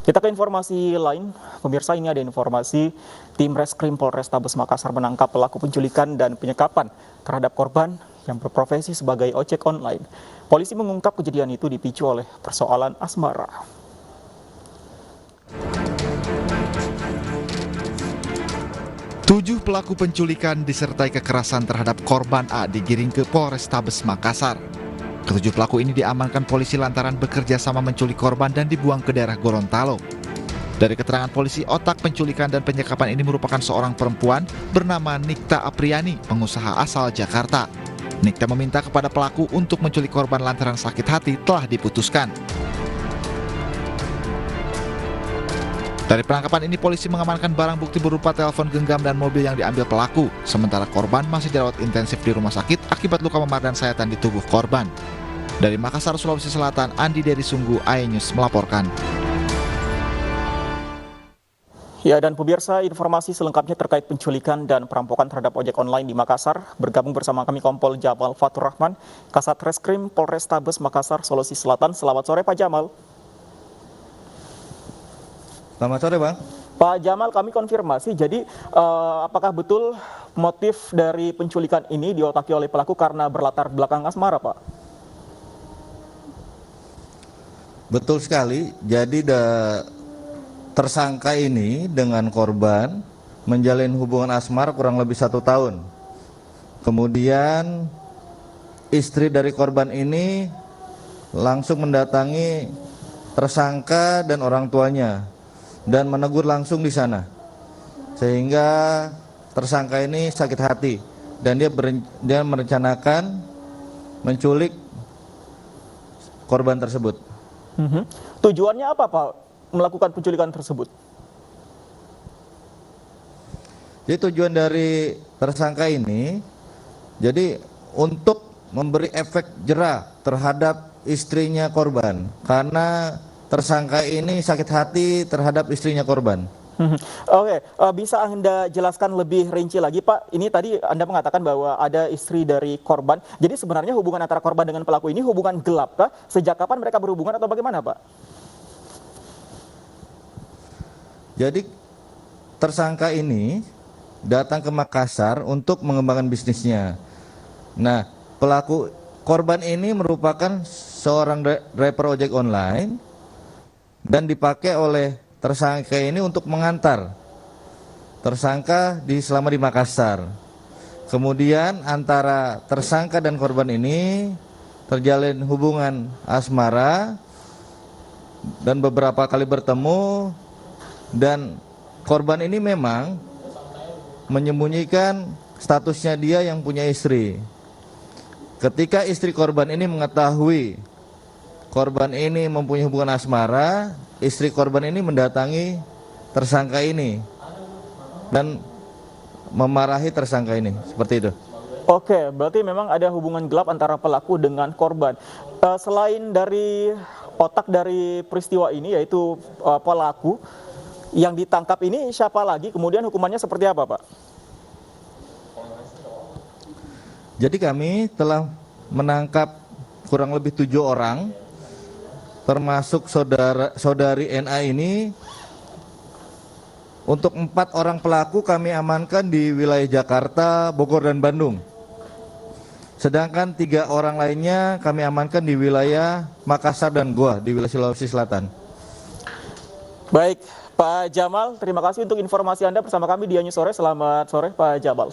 Kita ke informasi lain, pemirsa. Ini ada informasi tim Reskrim Polrestabes Makassar menangkap pelaku penculikan dan penyekapan terhadap korban yang berprofesi sebagai ojek online. Polisi mengungkap kejadian itu dipicu oleh persoalan asmara. Tujuh pelaku penculikan disertai kekerasan terhadap korban A digiring ke Polrestabes Makassar. Ketujuh pelaku ini diamankan polisi lantaran bekerja sama menculik korban dan dibuang ke daerah Gorontalo. Dari keterangan polisi, otak penculikan dan penyekapan ini merupakan seorang perempuan bernama Nikta Apriani, pengusaha asal Jakarta. Nikta meminta kepada pelaku untuk menculik korban lantaran sakit hati telah diputuskan. Dari penangkapan ini, polisi mengamankan barang bukti berupa telepon genggam dan mobil yang diambil pelaku. Sementara korban masih dirawat intensif di rumah sakit akibat luka memar dan sayatan di tubuh korban. Dari Makassar, Sulawesi Selatan, Andi Dery Sunggu, iNews melaporkan. Ya, dan pemirsa, informasi selengkapnya terkait penculikan dan perampokan terhadap ojek online di Makassar. Bergabung bersama kami Kompol Jamal Fatur Rahman, Kasat Reskrim Polrestabes Makassar, Sulawesi Selatan. Selamat sore Pak Jamal. Selamat sore, Bang. Pak Jamal, kami konfirmasi, jadi apakah betul motif dari penculikan ini diotaki oleh pelaku karena berlatar belakang asmara, Pak? Betul sekali. Jadi tersangka ini dengan korban menjalin hubungan asmara kurang lebih 1 tahun. Kemudian istri dari korban ini langsung mendatangi tersangka dan orang tuanya dan menegur langsung di sana, sehingga tersangka ini sakit hati dan dia merencanakan menculik korban tersebut. Tujuannya apa, Pak, melakukan penculikan tersebut? Jadi tujuan dari tersangka ini jadi untuk memberi efek jera terhadap istrinya korban, karena tersangka ini sakit hati terhadap istrinya korban. Oke, bisa Anda jelaskan lebih rinci lagi, Pak? Ini tadi Anda mengatakan bahwa ada istri dari korban. Jadi sebenarnya hubungan antara korban dengan pelaku ini hubungan gelap kah? Sejak kapan mereka berhubungan atau bagaimana, Pak? Jadi tersangka ini datang ke Makassar untuk mengembangkan bisnisnya. Nah, pelaku korban ini merupakan seorang driver ojek online dan dipakai oleh tersangka ini untuk mengantar tersangka selama di Makassar. Kemudian antara tersangka dan korban ini terjalin hubungan asmara dan beberapa kali bertemu, dan korban ini memang menyembunyikan statusnya dia yang punya istri. Ketika istri korban ini mengetahui korban ini mempunyai hubungan asmara, istri korban ini mendatangi tersangka ini dan memarahi tersangka ini, seperti itu. Oke, berarti memang ada hubungan gelap antara pelaku dengan korban. Selain dari otak dari peristiwa ini, yaitu pelaku yang ditangkap ini, siapa lagi? Kemudian hukumannya seperti apa, Pak? Jadi kami telah menangkap kurang lebih 7 orang, termasuk saudari NA ini. Untuk 4 orang pelaku kami amankan di wilayah Jakarta, Bogor, dan Bandung. Sedangkan 3 orang lainnya kami amankan di wilayah Makassar dan Goa di wilayah Sulawesi Selatan. Baik, Pak Jamal, terima kasih untuk informasi Anda bersama kami di iNews Sore. Selamat sore, Pak Jamal.